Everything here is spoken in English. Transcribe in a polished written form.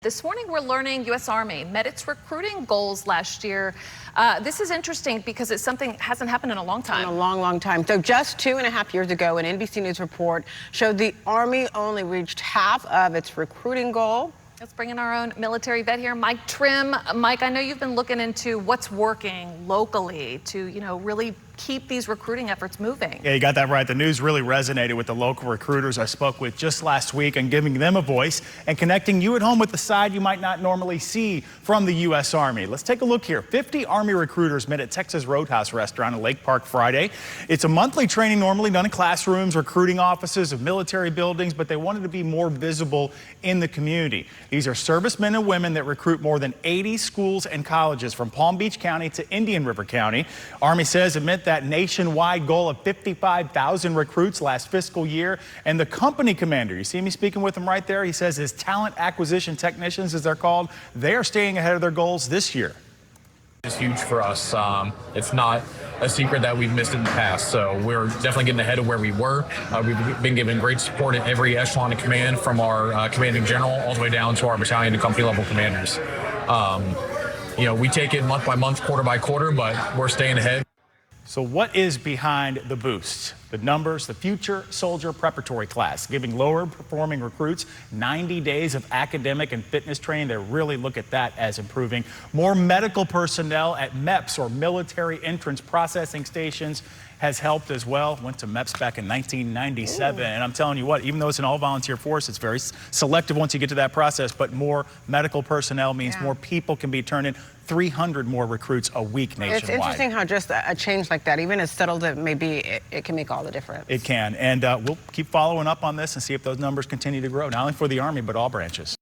This morning, we're learning U.S. Army met its recruiting goals last year. This is interesting because it's something that hasn't happened in a long time. In a long time. So just 2.5 years ago, an NBC News report showed the Army only reached half of its recruiting goal. Let's bring in our own military vet here, Mike Trim. Mike, I know you've been looking into what's working locally to, really keep these recruiting efforts moving. Yeah, you got that right. The news really resonated with the local recruiters I spoke with just last week, and giving them a voice and connecting you at home with the side you might not normally see from the U.S. Army. Let's take a look here. 50 Army recruiters met at Texas Roadhouse restaurant in Lake Park Friday. It's a monthly training normally done in classrooms, recruiting offices of military buildings, but they wanted to be more visible in the community. These are servicemen and women that recruit more than 80 schools and colleges from Palm Beach County to Indian River County. Army says it meant that nationwide goal of 55,000 recruits last fiscal year. And the company commander, you see me speaking with him right there, he says his talent acquisition technicians, as they're called, they are staying ahead of their goals this year. It's huge for us. It's not a secret that we've missed in the past, so we're definitely getting ahead of where we were. We've been given great support at every echelon of command, from our commanding general all the way down to our battalion and company level commanders. We take it month by month, quarter by quarter, but we're staying ahead. So what is behind the boost? The numbers, the Future Soldier Preparatory Class, giving lower performing recruits 90 days of academic and fitness training. They really look at that as improving. More medical personnel at MEPS, or Military Entrance Processing Stations, has helped as well. Went to MEPS back in 1997. And I'm telling you what, even though it's an all-volunteer force, it's very selective once you get to that process, but more medical personnel means more people can be turned in. 300 more recruits a week nationwide. It's interesting how just a change like that, even as settled as it may be, it can make all the difference. It can. And we'll keep following up on this and see if those numbers continue to grow, not only for the Army, but all branches.